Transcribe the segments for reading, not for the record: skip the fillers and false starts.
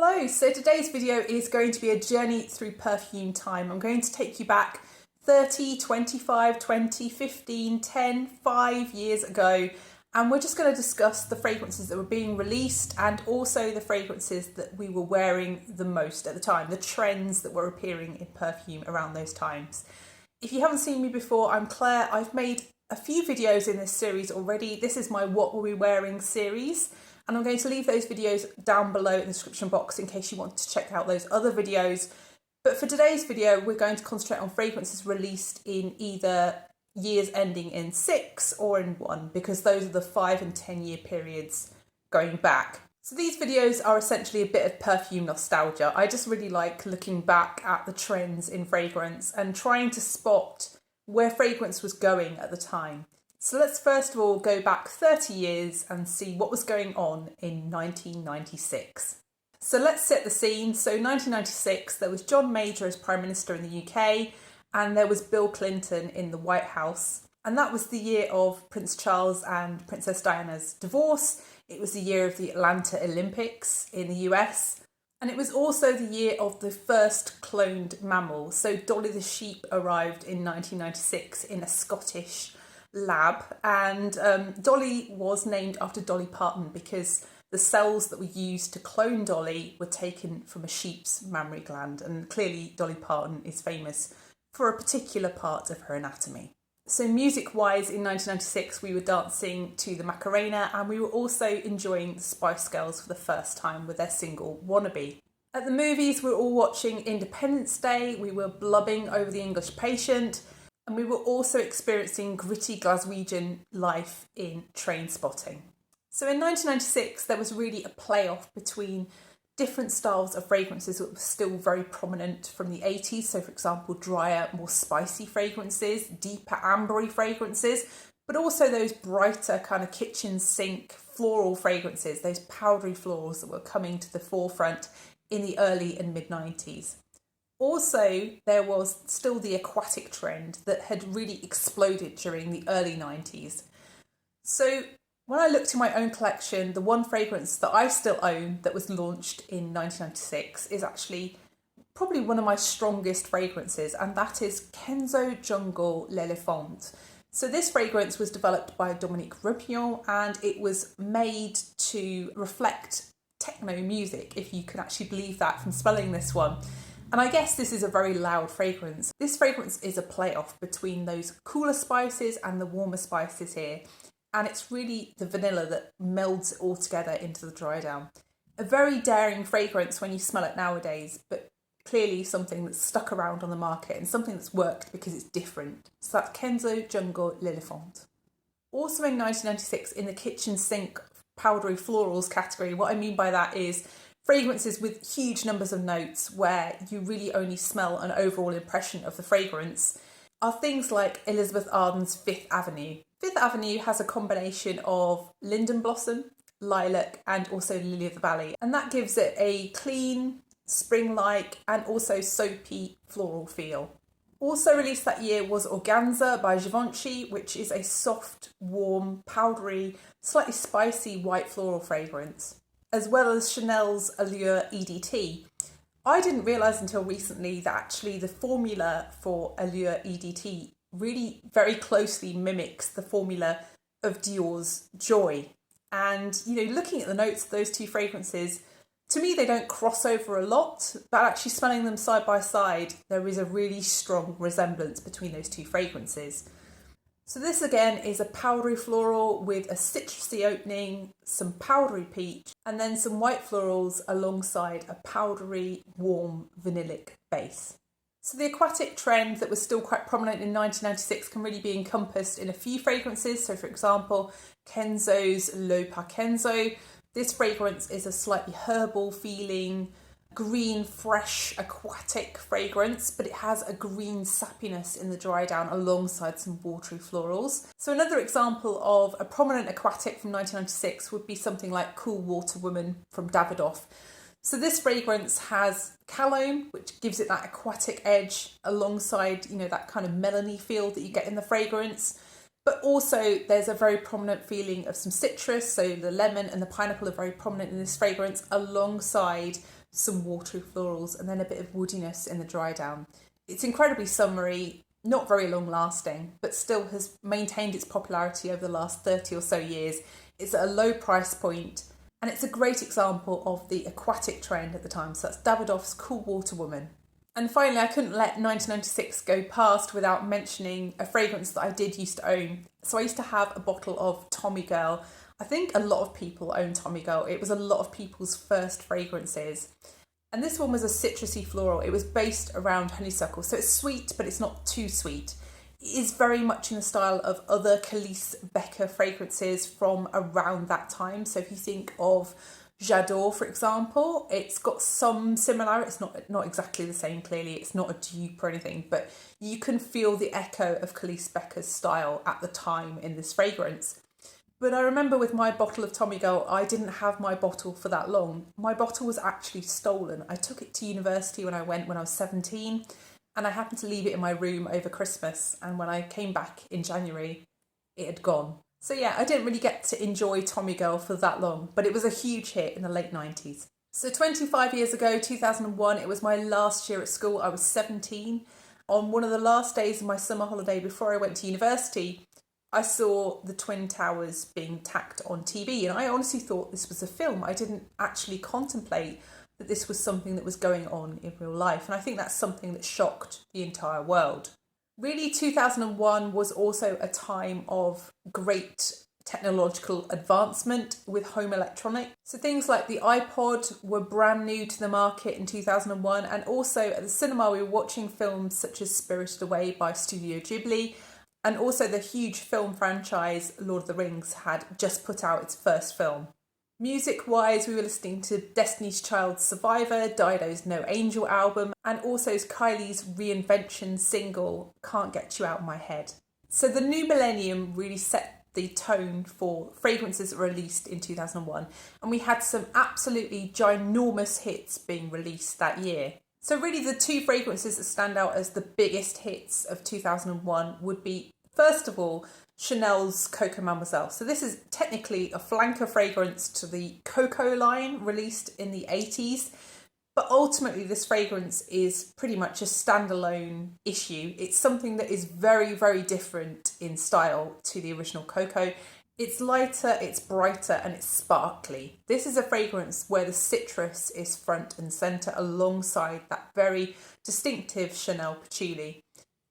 Hello, so today's video is going to be a journey through perfume time. I'm going to take you back 30, 25, 20, 15, 10, 5 years ago, and we're just going to discuss the fragrances that were being released and also the fragrances that we were wearing the most at the time, the trends that were appearing in perfume around those times. If you haven't seen me before, I'm Claire. I've made a few videos in this series already. This is my What Were We Wearing series. And I'm going to leave those videos down below in the description box in case you want to check out those other videos. But for today's video, we're going to concentrate on fragrances released in either years ending in 6 or in 1, because those are the 5 and 10 year periods going back. So these videos are essentially a bit of perfume nostalgia. I just really like looking back at the trends in fragrance and trying to spot where fragrance was going at the time. So let's first of all go back 30 years and see what was going on in 1996. So let's set the scene. So 1996, there was John Major as Prime Minister in the UK, and there was Bill Clinton in the White House. And that was the year of Prince Charles and Princess Diana's divorce. It was the year of the Atlanta Olympics in the US. And it was also the year of the first cloned mammal. So Dolly the sheep arrived in 1996 in a Scottish lab, and Dolly was named after Dolly Parton because the cells that were used to clone Dolly were taken from a sheep's mammary gland, and clearly Dolly Parton is famous for a particular part of her anatomy. So music-wise, in 1996 we were dancing to the Macarena, and we were also enjoying the Spice Girls for the first time with their single Wannabe. At the movies we were all watching Independence Day, we were blubbing over The English Patient, and we were also experiencing gritty Glaswegian life in Trainspotting. So in 1996, there was really a playoff between different styles of fragrances that were still very prominent from the 80s. So for example, drier, more spicy fragrances, deeper ambery fragrances, but also those brighter kind of kitchen sink floral fragrances, those powdery florals that were coming to the forefront in the early and mid-90s. Also, there was still the aquatic trend that had really exploded during the early 90s. So when I looked in my own collection, the one fragrance that I still own that was launched in 1996 is actually probably one of my strongest fragrances, and that is Kenzo Jungle L'Elephant. So this fragrance was developed by Dominique Ropion, and it was made to reflect techno music, if you can actually believe that from smelling this one. And I guess this is a very loud fragrance. This fragrance is a playoff between those cooler spices and the warmer spices here. And it's really the vanilla that melds it all together into the dry down. A very daring fragrance when you smell it nowadays, but clearly something that's stuck around on the market and something that's worked because it's different. So that's Kenzo Jungle L'Elephant. Also in 1996, in the kitchen sink powdery florals category, what I mean by that is fragrances with huge numbers of notes where you really only smell an overall impression of the fragrance are things like Elizabeth Arden's Fifth Avenue. Fifth Avenue has a combination of linden blossom, lilac, and also lily of the valley, and that gives it a clean, spring-like, and also soapy floral feel. Also released that year was Organza by Givenchy, which is a soft, warm, powdery, slightly spicy white floral fragrance, as well as Chanel's Allure EDT. I didn't realise until recently that actually the formula for Allure EDT really very closely mimics the formula of Dior's Joy. And, you know, looking at the notes of those two fragrances, to me they don't cross over a lot, but actually smelling them side by side, there is a really strong resemblance between those two fragrances. So this again is a powdery floral with a citrusy opening, some powdery peach, and then some white florals alongside a powdery, warm, vanillic base. So the aquatic trend that was still quite prominent in 1996 can really be encompassed in a few fragrances. So for example, Kenzo's L'Eau Par Kenzo. This fragrance is a slightly herbal feeling, green, fresh, aquatic fragrance, but it has a green sappiness in the dry down alongside some watery florals. So another example of a prominent aquatic from 1996 would be something like Cool Water Woman from Davidoff. So this fragrance has cologne, which gives it that aquatic edge alongside, you know, that kind of melony feel that you get in the fragrance. But also there's a very prominent feeling of some citrus, so the lemon and the pineapple are very prominent in this fragrance alongside some watery florals, and then a bit of woodiness in the dry down. It's incredibly summery, not very long lasting, but still has maintained its popularity over the last 30 or so years. It's at a low price point, and it's a great example of the aquatic trend at the time. So that's Davidoff's Cool Water Woman. And finally, I couldn't let 1996 go past without mentioning a fragrance that I did used to own. So I used to have a bottle of Tommy Girl. I think a lot of people own Tommy Girl. It was a lot of people's first fragrances. And this one was a citrusy floral. It was based around honeysuckle. So it's sweet, but it's not too sweet. It is very much in the style of other Khalees Becker fragrances from around that time. So if you think of J'adore, for example, it's got some similarity. It's not exactly the same, clearly. It's not a dupe or anything, but you can feel the echo of Khalees Becker's style at the time in this fragrance. But I remember with my bottle of Tommy Girl, I didn't have my bottle for that long. My bottle was actually stolen. I took it to university when I was 17, and I happened to leave it in my room over Christmas. And when I came back in January, it had gone. So yeah, I didn't really get to enjoy Tommy Girl for that long, but it was a huge hit in the late 90s. So 25 years ago, 2001, it was my last year at school. I was 17. On one of the last days of my summer holiday before I went to university, I saw the Twin Towers being tacked on TV, and I honestly thought this was a film. I didn't actually contemplate that this was something that was going on in real life, and I think that's something that shocked the entire world. Really, 2001 was also a time of great technological advancement with home electronics. So things like the iPod were brand new to the market in 2001, and also at the cinema we were watching films such as Spirited Away by Studio Ghibli, and also the huge film franchise Lord of the Rings had just put out its first film. Music-wise, we were listening to Destiny's Child's Survivor, Dido's No Angel album, and also Kylie's reinvention single, Can't Get You Out of My Head. So the new millennium really set the tone for fragrances that were released in 2001, and we had some absolutely ginormous hits being released that year. So really the two fragrances that stand out as the biggest hits of 2001 would be, first of all, Chanel's Coco Mademoiselle. So this is technically a flanker fragrance to the Coco line released in the 80s, but ultimately this fragrance is pretty much a standalone issue. It's something that is very, very different in style to the original Coco. It's lighter, it's brighter, and it's sparkly. This is a fragrance where the citrus is front and centre alongside that very distinctive Chanel patchouli.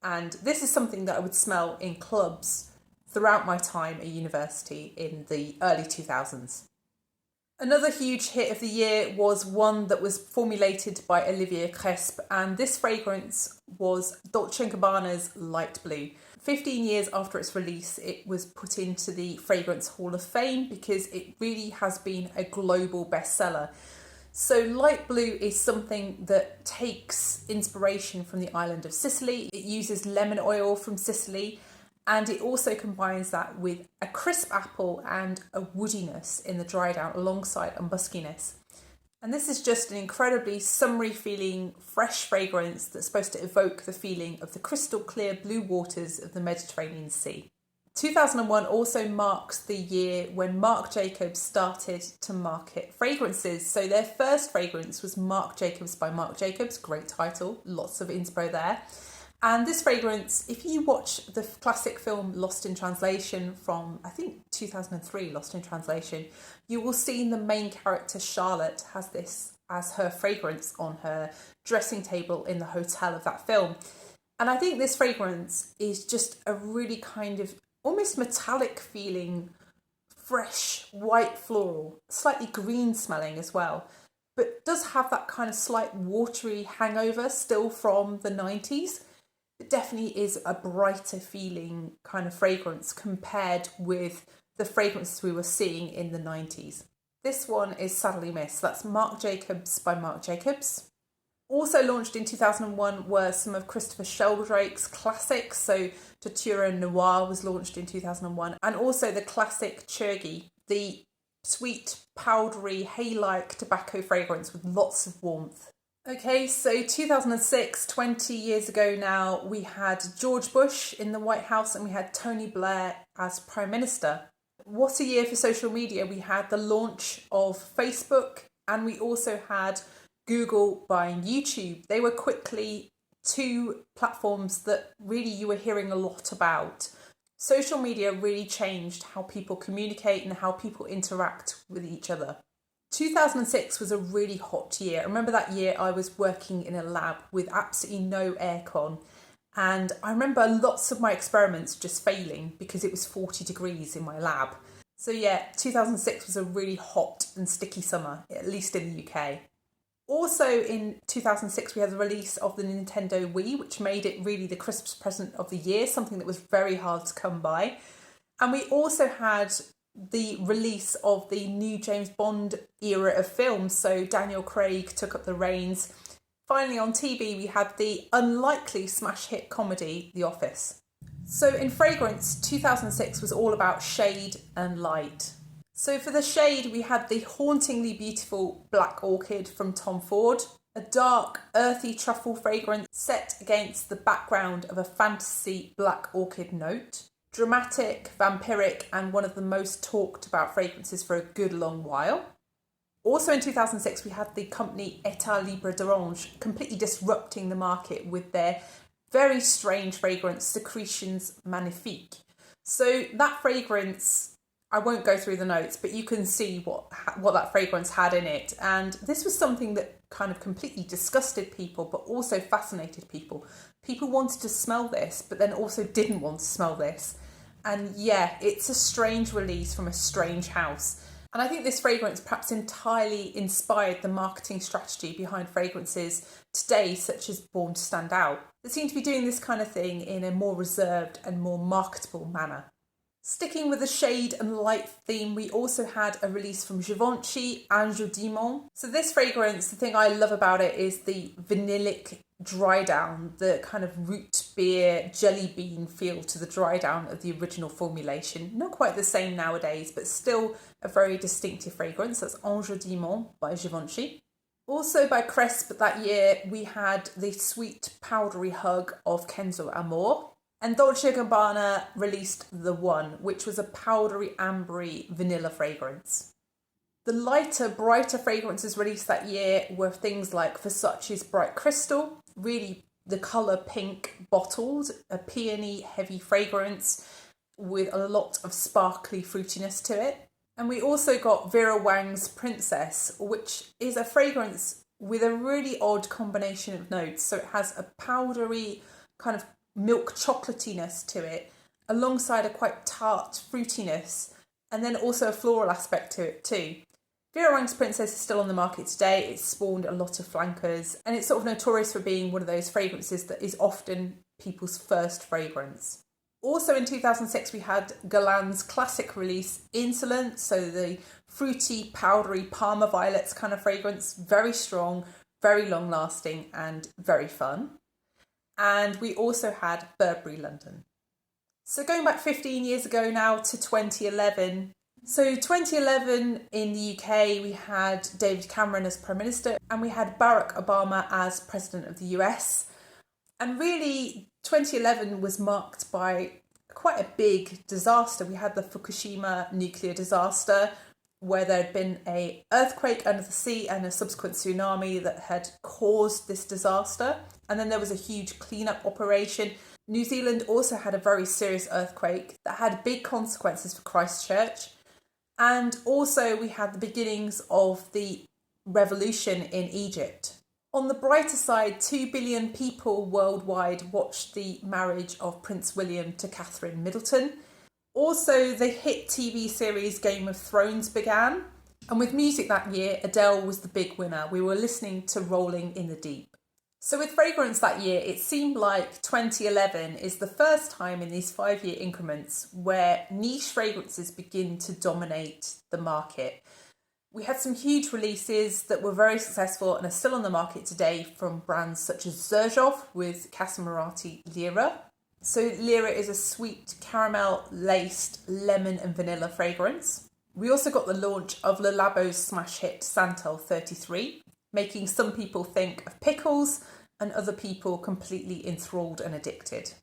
And this is something that I would smell in clubs throughout my time at university in the early 2000s. Another huge hit of the year was one that was formulated by Olivier Cresp, and this fragrance was Dolce & Gabbana's Light Blue. 15 years after its release, it was put into the Fragrance Hall of Fame because it really has been a global bestseller. So Light Blue is something that takes inspiration from the island of Sicily. It uses lemon oil from Sicily, and it also combines that with a crisp apple and a woodiness in the dry down alongside a muskiness. And this is just an incredibly summery feeling, fresh fragrance that's supposed to evoke the feeling of the crystal clear blue waters of the Mediterranean Sea. 2001 also marks the year when Marc Jacobs started to market fragrances. So their first fragrance was Marc Jacobs by Marc Jacobs, great title, lots of inspo there. And this fragrance, if you watch the classic film Lost in Translation from, I think, 2003, Lost in Translation, you will see the main character, Charlotte, has this as her fragrance on her dressing table in the hotel of that film. And I think this fragrance is just a really kind of almost metallic feeling, fresh, white floral, slightly green smelling as well, but does have that kind of slight watery hangover still from the 90s. It definitely is a brighter feeling kind of fragrance compared with the fragrances we were seeing in the 90s. This one is Sadly Missed. That's Marc Jacobs by Marc Jacobs. Also launched in 2001 were some of Christopher Sheldrake's classics. So Datura Noir was launched in 2001, and also the classic Chergy, the sweet, powdery, hay-like tobacco fragrance with lots of warmth. Okay, so 2006, 20 years ago now, we had George Bush in the White House and we had Tony Blair as Prime Minister. What a year for social media. We had the launch of Facebook, and we also had Google buying YouTube. They were quickly two platforms that really you were hearing a lot about. Social media really changed how people communicate and how people interact with each other. 2006 was a really hot year. I remember that year I was working in a lab with absolutely no aircon, and I remember lots of my experiments just failing because it was 40 degrees in my lab. So yeah, 2006 was a really hot and sticky summer, at least in the UK. Also in 2006 we had the release of the Nintendo Wii, which made it really the Christmas present of the year, something that was very hard to come by. And we also had the release of the new James Bond era of films, so Daniel Craig took up the reins. Finally on TV we had the unlikely smash hit comedy The Office. So in fragrance, 2006 was all about shade and light. So for the shade, we had the hauntingly beautiful Black Orchid from Tom Ford, a dark, earthy truffle fragrance set against the background of a fantasy Black Orchid note. Dramatic, vampiric, and one of the most talked about fragrances for a good long while. Also in 2006, we had the company Etat Libre d'Orange completely disrupting the market with their very strange fragrance, Secretions Magnifique. So that fragrance, I won't go through the notes, but you can see what that fragrance had in it. And this was something that kind of completely disgusted people, but also fascinated people. People wanted to smell this, but then also didn't want to smell this. And yeah, it's a strange release from a strange house. And I think this fragrance perhaps entirely inspired the marketing strategy behind fragrances today, such as Born to Stand Out, that seem to be doing this kind of thing in a more reserved and more marketable manner. Sticking with the shade and light theme, we also had a release from Givenchy, Ange Démon. So this fragrance, the thing I love about it is the vanillic dry down, the kind of root beer, jelly bean feel to the dry down of the original formulation. Not quite the same nowadays, but still a very distinctive fragrance. That's Ange Démon by Givenchy. Also by Cresp that year, we had the sweet powdery hug of Kenzo Amour. And Dolce & Gabbana released The One, which was a powdery, ambery vanilla fragrance. The lighter, brighter fragrances released that year were things like Versace's Bright Crystal, really the colour pink bottled, a peony heavy fragrance with a lot of sparkly fruitiness to it. And we also got Vera Wang's Princess, which is a fragrance with a really odd combination of notes. So it has a powdery kind of milk chocolatiness to it, alongside a quite tart fruitiness, and then also a floral aspect to it too. Vera Wang's Princess is still on the market today. It's spawned a lot of flankers, and it's sort of notorious for being one of those fragrances that is often people's first fragrance. Also in 2006 we had Guerlain's classic release Insolent, so the fruity, powdery Parma Violets kind of fragrance, very strong, very long lasting and very fun. And we also had Burberry London. So going back 15 years ago now to 2011. So 2011 in the UK, we had David Cameron as Prime Minister and we had Barack Obama as President of the US. And really 2011 was marked by quite a big disaster. We had the Fukushima nuclear disaster, where there had been an earthquake under the sea and a subsequent tsunami that had caused this disaster. And then there was a huge cleanup operation. New Zealand also had a very serious earthquake that had big consequences for Christchurch. And also we had the beginnings of the revolution in Egypt. On the brighter side, 2 billion people worldwide watched the marriage of Prince William to Catherine Middleton. Also, the hit TV series Game of Thrones began. And with music that year, Adele was the big winner. We were listening to Rolling in the Deep. So with fragrance that year, it seemed like 2011 is the first time in these 5-year increments where niche fragrances begin to dominate the market. We had some huge releases that were very successful and are still on the market today from brands such as Xerjoff with Casa Marati Lyra. So Lyra is a sweet caramel-laced lemon and vanilla fragrance. We also got the launch of Le Labo's smash hit Santal 33, making some people think of pickles and other people completely enthralled and addicted.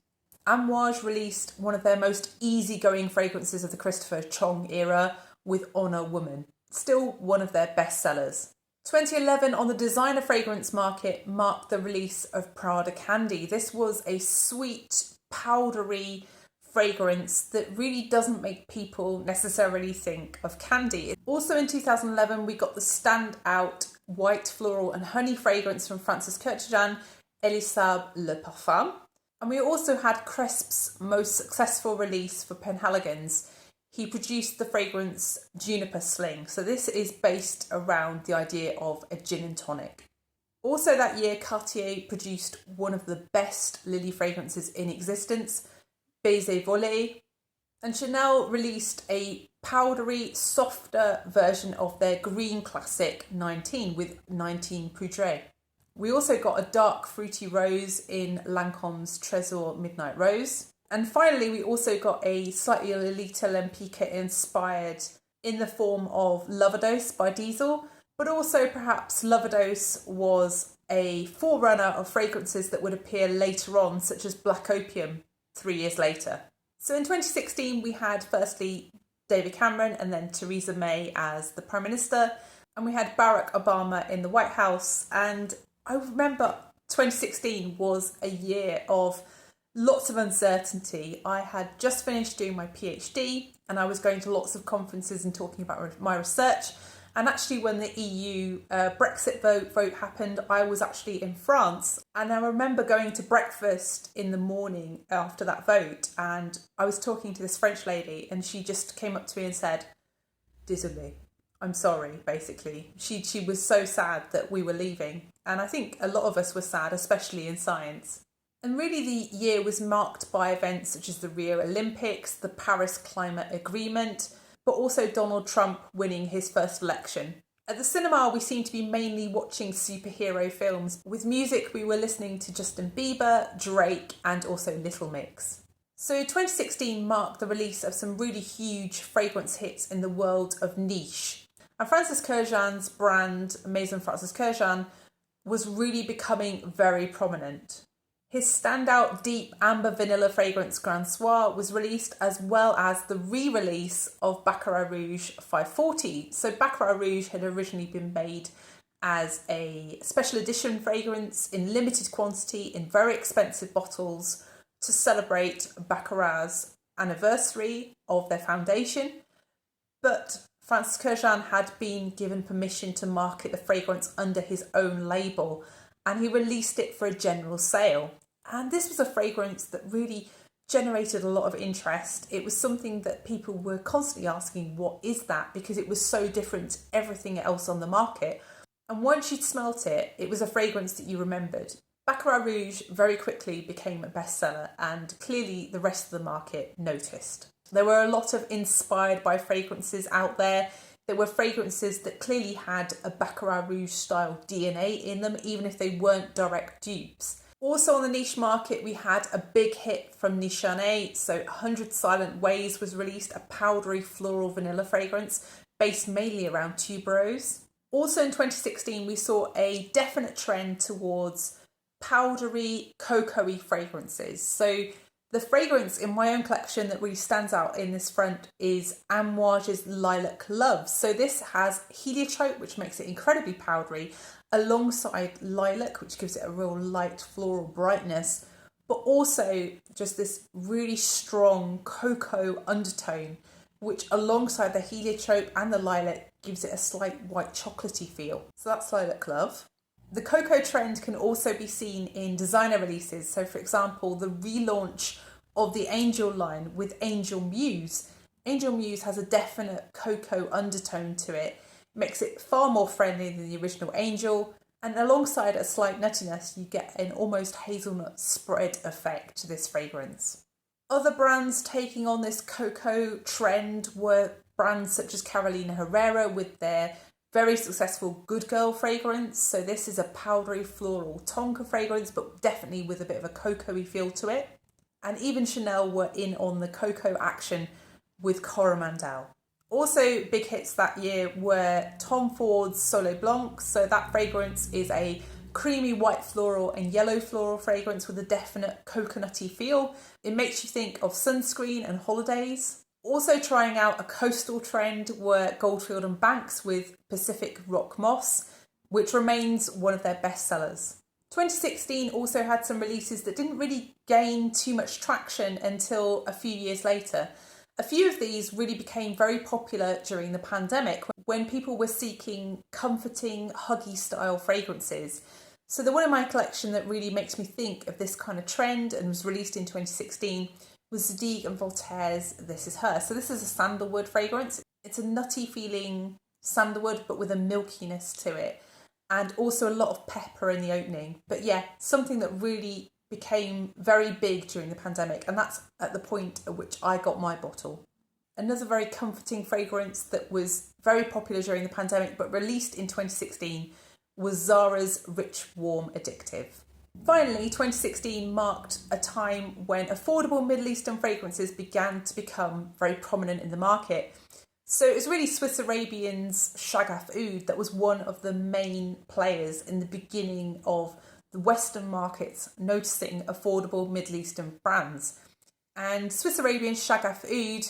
Amouage released one of their most easygoing fragrances of the Christopher Chong era with Honor Woman, still one of their best sellers. 2011 on the designer fragrance market marked the release of Prada Candy. This was a sweet, powdery fragrance that really doesn't make people necessarily think of candy. Also in 2011, we got the standout white floral and honey fragrance from Francis Kurkdjian, Elisab Le Parfum. And we also had Cresp's most successful release for Penhaligon's. He produced the fragrance Juniper Sling. So this is based around the idea of a gin and tonic. Also that year, Cartier produced one of the best lily fragrances in existence, Baiser Volé. And Chanel released a powdery, softer version of their green classic 19 with 19 Poudre. We also got a dark fruity rose in Lancome's Trésor Midnight Rose. And finally, we also got a slightly Lolita Lempicka inspired in the form of Loverdose by Diesel, but also perhaps Loverdose was a forerunner of fragrances that would appear later on, such as Black Opium 3 years later. So in 2016, we had firstly David Cameron and then Theresa May as the Prime Minister, and we had Barack Obama in the White House. And I remember 2016 was a year of lots of uncertainty. I had just finished doing my PhD and I was going to lots of conferences and talking about my research. And actually when the EU Brexit vote happened, I was actually in France. And I remember going to breakfast in the morning after that vote. And I was talking to this French lady and she just came up to me and said, "Désolé, I'm sorry," basically. She was so sad that we were leaving. And I think a lot of us were sad, especially in science. And really the year was marked by events such as the Rio Olympics, the Paris Climate Agreement, but also Donald Trump winning his first election. At the cinema, we seemed to be mainly watching superhero films. With music, we were listening to Justin Bieber, Drake, and also Little Mix. So 2016 marked the release of some really huge fragrance hits in the world of niche. And Francis Kurkdjian's brand, Maison Francis Kurkdjian, was really becoming very prominent. His standout deep amber vanilla fragrance Grand Soir was released, as well as the re-release of Baccarat Rouge 540. So Baccarat Rouge had originally been made as a special edition fragrance in limited quantity in very expensive bottles to celebrate Baccarat's anniversary of their foundation. But Francis Kurkdjian had been given permission to market the fragrance under his own label, and he released it for a general sale. And this was a fragrance that really generated a lot of interest. It was something that people were constantly asking, what is that? Because it was so different to everything else on the market. And once you'd smelt it, it was a fragrance that you remembered. Baccarat Rouge very quickly became a bestseller, and clearly the rest of the market noticed. There were a lot of inspired by fragrances out there. There were fragrances that clearly had a Baccarat Rouge style DNA in them, even if they weren't direct dupes. Also on the niche market, we had a big hit from Nichane. So 100 Silent Ways was released, a powdery floral vanilla fragrance based mainly around tuberose. Also in 2016, we saw a definite trend towards powdery, cocoa-y fragrances. So the fragrance in my own collection that really stands out in this front is Amouage's Lilac Love. So this has heliotrope, which makes it incredibly powdery, alongside lilac, which gives it a real light floral brightness, but also just this really strong cocoa undertone, which alongside the heliotrope and the lilac gives it a slight white chocolatey feel. So that's Lilac Love. The cocoa trend can also be seen in designer releases. So for example, the relaunch of the Angel line with Angel Muse. Angel Muse has a definite cocoa undertone to it, makes it far more friendly than the original Angel, and alongside a slight nuttiness, you get an almost hazelnut spread effect to this fragrance. Other brands taking on this cocoa trend were brands such as Carolina Herrera with their very successful Good Girl fragrance. So this is a powdery floral tonka fragrance, but definitely with a bit of a cocoa-y feel to it. And even Chanel were in on the cocoa action with Coromandel. Also big hits that year were Tom Ford's Soleil Blanc. So that fragrance is a creamy white floral and yellow floral fragrance with a definite coconutty feel. It makes you think of sunscreen and holidays. Also trying out a coastal trend were Goldfield and Banks with Pacific Rock Moss. which remains one of their best sellers. 2016 also had some releases that didn't really gain too much traction until a few years later. A few of these really became very popular during the pandemic when people were seeking comforting, huggy style fragrances. So the one in my collection that really makes me think of this kind of trend and was released in 2016 was Zadig and Voltaire's This Is Her. So this is a sandalwood fragrance. It's a nutty feeling sandalwood but with a milkiness to it, and also a lot of pepper in the opening. But yeah, something that really became very big during the pandemic, and that's at the point at which I got my bottle. Another very comforting fragrance that was very popular during the pandemic but released in 2016 was Zara's Rich Warm Addictive. Finally, 2016 marked a time when affordable Middle Eastern fragrances began to become very prominent in the market. So it was really Swiss Arabian's Shagaf Oud that was one of the main players in the beginning of the Western markets noticing affordable Middle Eastern brands. And Swiss Arabian's Shagaf Oud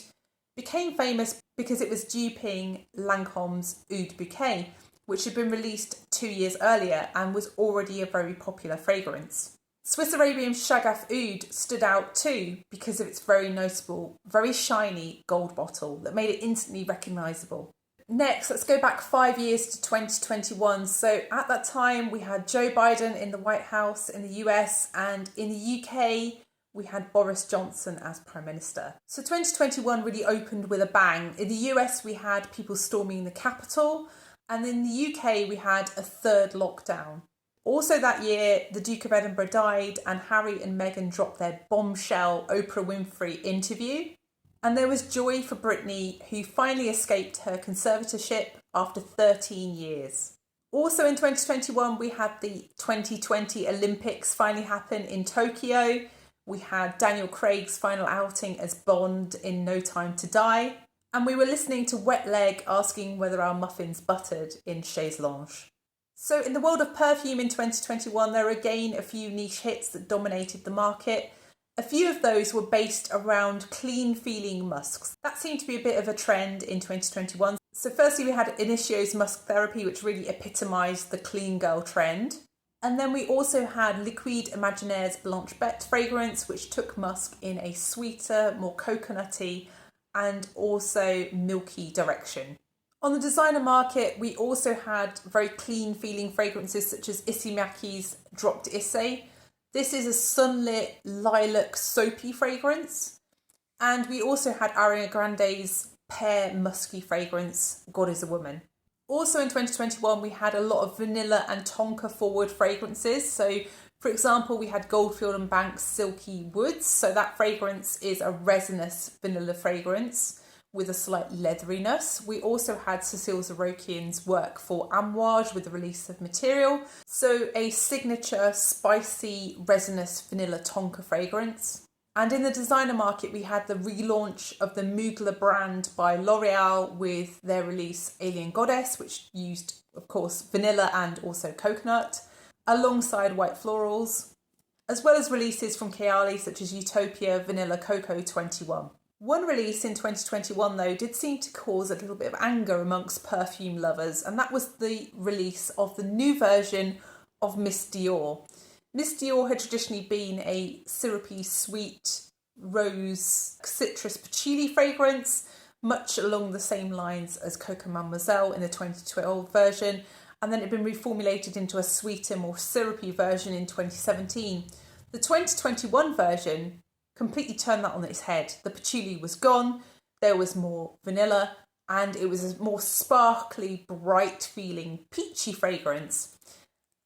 became famous because it was duping Lancome's Oud Bouquet, which had been released 2 years earlier and was already a very popular fragrance. Swiss Arabian's Shagaf Oud stood out too because of its very noticeable, very shiny gold bottle that made it instantly recognisable. Next, let's go back 5 years to 2021. So at that time, we had Joe Biden in the White House in the US, and in the UK, we had Boris Johnson as Prime Minister. So 2021 really opened with a bang. In the US, we had people storming the Capitol, and in the UK, we had a third lockdown. Also that year, the Duke of Edinburgh died and Harry and Meghan dropped their bombshell Oprah Winfrey interview. And there was joy for Britney, who finally escaped her conservatorship after 13 years. Also in 2021, we had the 2020 Olympics finally happen in Tokyo. We had Daniel Craig's final outing as Bond in No Time to Die. And we were listening to Wet Leg asking whether our muffins buttered in Chaise Lounge. So in the world of perfume in 2021, there are again a few niche hits that dominated the market. A few of those were based around clean-feeling musks. That seemed to be a bit of a trend in 2021. So firstly, we had Initio's Musk Therapy, which really epitomised the clean girl trend. And then we also had Liquide Imaginaire's Blanche Bette fragrance, which took musk in a sweeter, more coconutty, and also milky direction. On the designer market, we also had very clean-feeling fragrances such as Issey Miyake's Dropped Issey. This is a sunlit lilac soapy fragrance. And we also had Ariana Grande's pear musky fragrance, God Is a Woman. Also in 2021, we had a lot of vanilla and tonka forward fragrances. So for example, we had Goldfield and Banks Silky Woods. So that fragrance is a resinous vanilla fragrance with a slight leatheriness. We also had Cecile Zarokian's work for Amouage with the release of Material. So a signature spicy resinous vanilla tonka fragrance. And in the designer market, we had the relaunch of the Mugler brand by L'Oreal with their release Alien Goddess, which used, of course, vanilla and also coconut, alongside white florals, as well as releases from Kayali such as Utopia Vanilla Coco 21. One release in 2021, though, did seem to cause a little bit of anger amongst perfume lovers, and that was the release of the new version of Miss Dior. Miss Dior had traditionally been a syrupy, sweet, rose, citrus-patchouli fragrance, much along the same lines as Coco Mademoiselle in the 2012 version, and then it had been reformulated into a sweeter, more syrupy version in 2017. The 2021 version completely turned that on its head. The patchouli was gone, there was more vanilla, and it was a more sparkly, bright-feeling, peachy fragrance.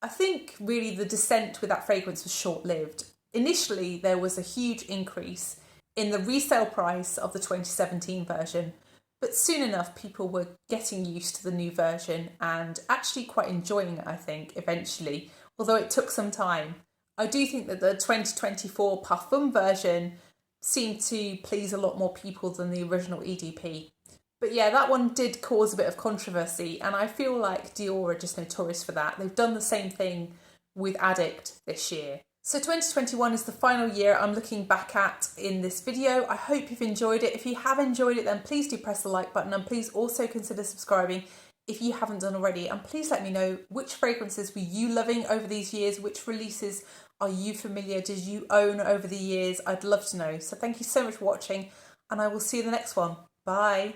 I think really the descent with that fragrance was short-lived. Initially, there was a huge increase in the resale price of the 2017 version, but soon enough people were getting used to the new version and actually quite enjoying it, I think, eventually, although it took some time. I do think that the 2024 Parfum version seemed to please a lot more people than the original EDP. But yeah, that one did cause a bit of controversy, and I feel like Dior are just notorious for that. They've done the same thing with Addict this year. So 2021 is the final year I'm looking back at in this video. I hope you've enjoyed it. If you have enjoyed it, then please do press the like button, and please also consider subscribing if you haven't done already. And please let me know, which fragrances were you loving over these years? Which releases are you familiar? Did you own over the years? I'd love to know. So thank you so much for watching, and I will see you in the next one. Bye.